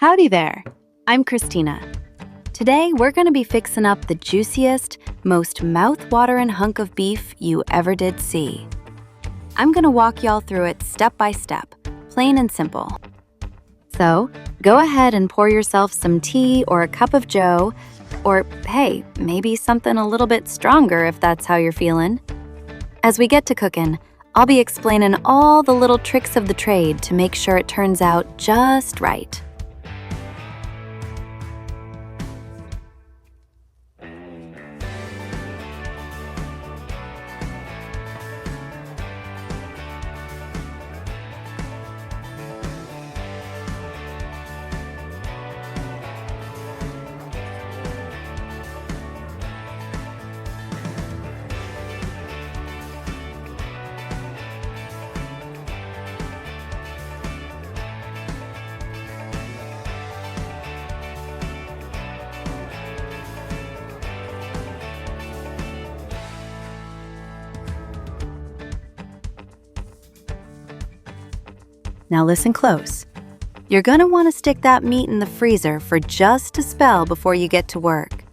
Howdy there, I'm Christina. Today we're gonna be fixing up the juiciest, most mouth-watering hunk of beef you ever did see. I'm gonna walk y'all through it step by step, plain and simple. So, go ahead and pour yourself some tea or a cup of joe, or hey, maybe something a little bit stronger if that's how you're feeling. As we get to cooking, I'll be explaining all the little tricks of the trade to make sure it turns out just right. Now listen close. You're gonna want to stick that meat in the freezer for just a spell before you get to work.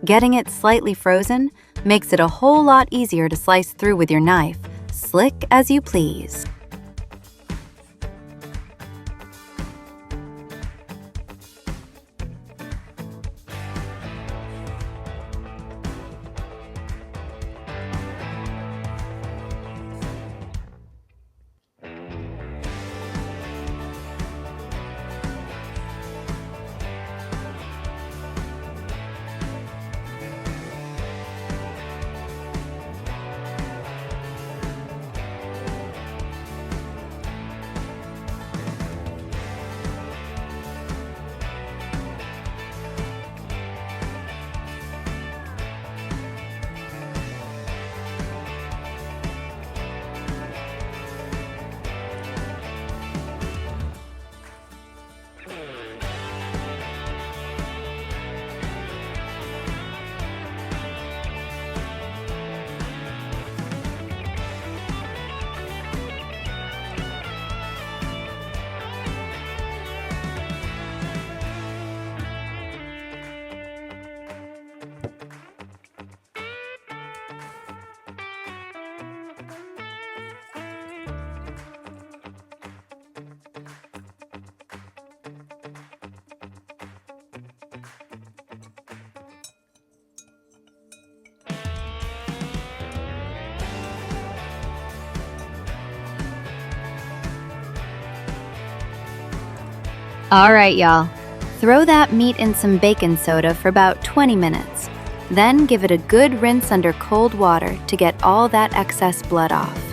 Getting it slightly frozen makes it a whole lot easier to slice through with your knife, slick as you please. All right, y'all. Throw that meat in some baking soda for about 20 minutes. Then give it a good rinse under cold water to get all that excess blood off.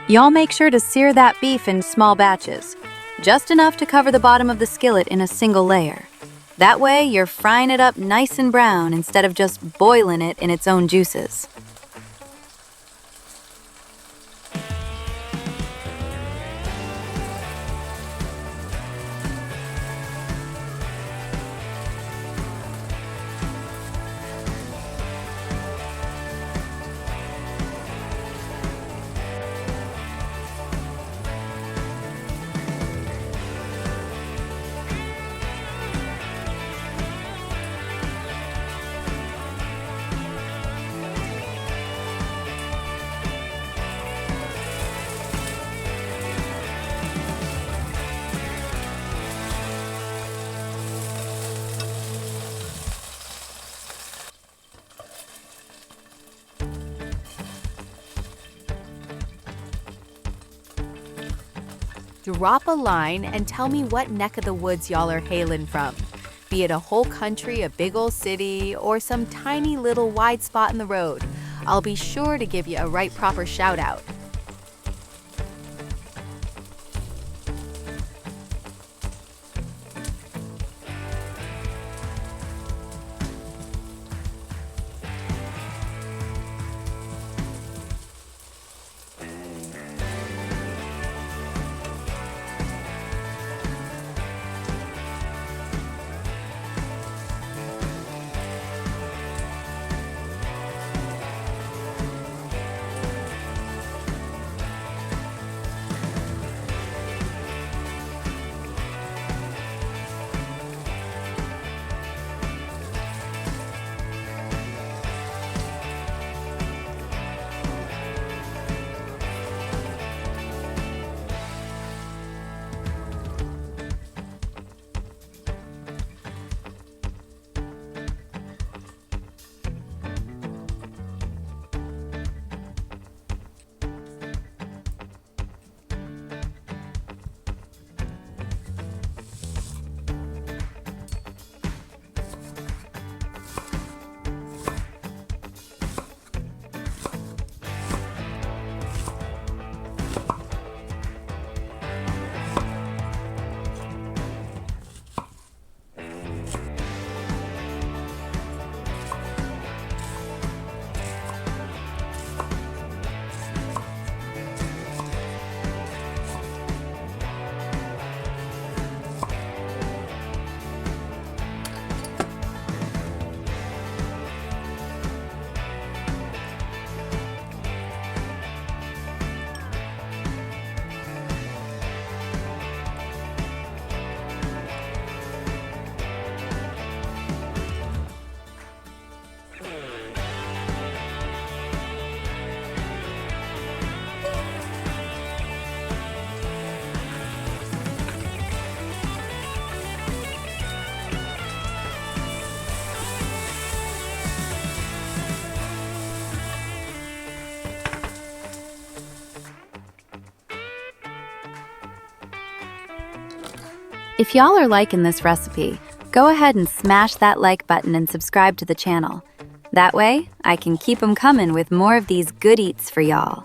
Y'all make sure to sear that beef in small batches, just enough to cover the bottom of the skillet in a single layer. That way, you're frying it up nice and brown instead of just boiling it in its own juices. Drop a line and tell me what neck of the woods y'all are hailing from. Be it a whole country, a big old city, or some tiny little wide spot in the road. I'll be sure to give you a right proper shout out. If y'all are liking this recipe, go ahead and smash that like button and subscribe to the channel. That way, I can keep 'em coming with more of these good eats for y'all.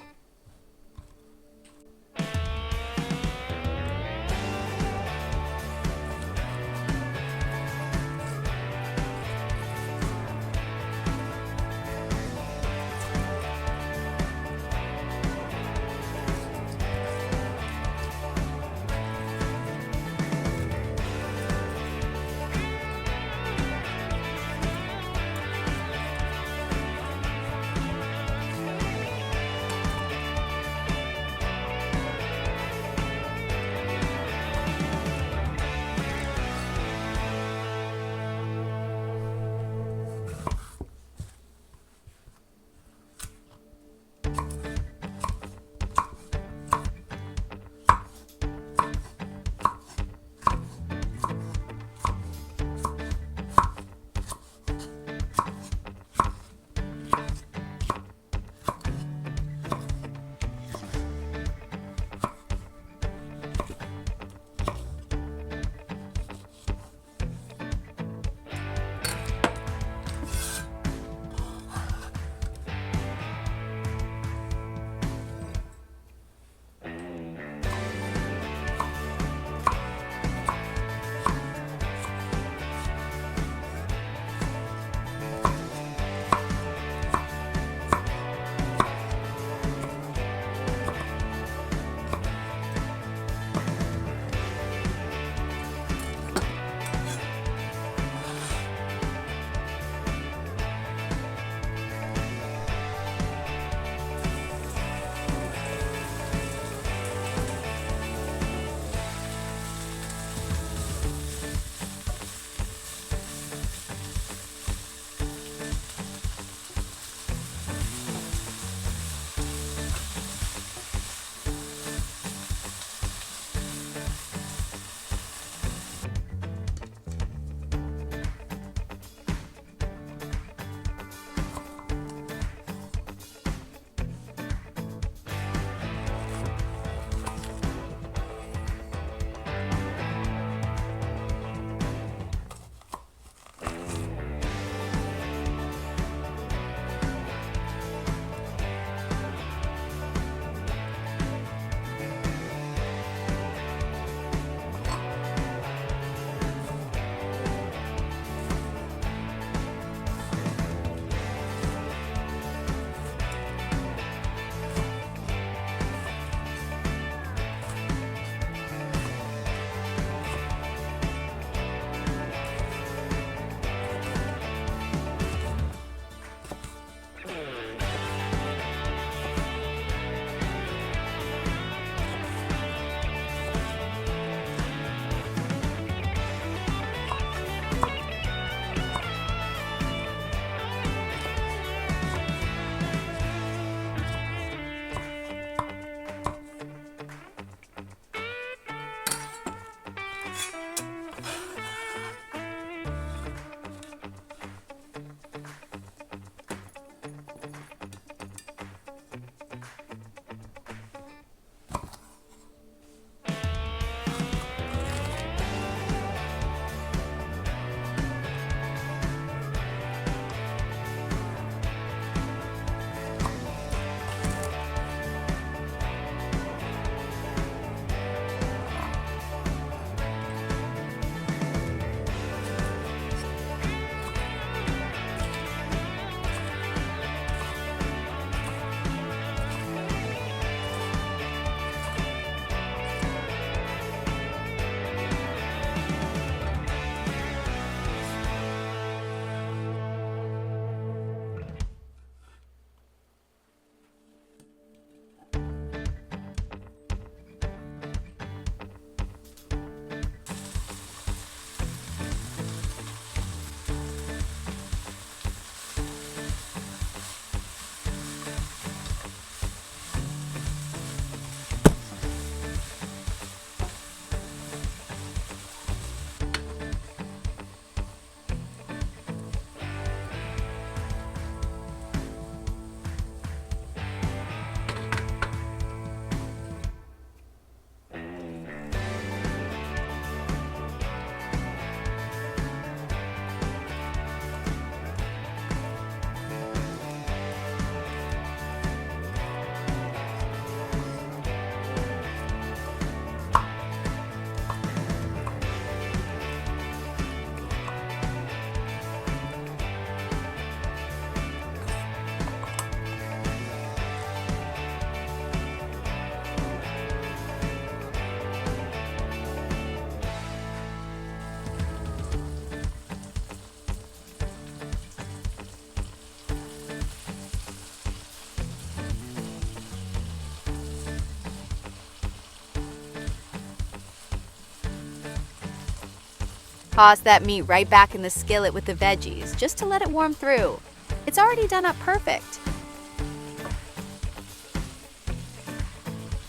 toss that meat right back in the skillet with the veggies, just to let it warm through. It's already done up perfect.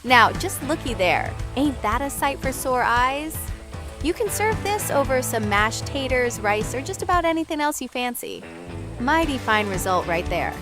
Now, just looky there. Ain't that a sight for sore eyes? You can serve this over some mashed taters, rice, or just about anything else you fancy. Mighty fine result right there.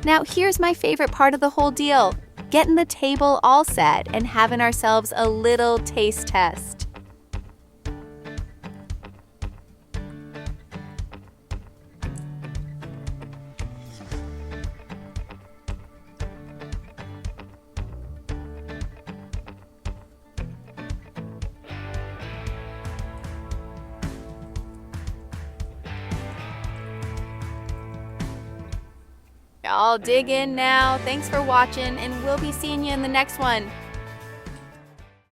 Now here's my favorite part of the whole deal, getting the table all set and having ourselves a little taste test. Y'all dig in now. Thanks for watching, and we'll be seeing you in the next one.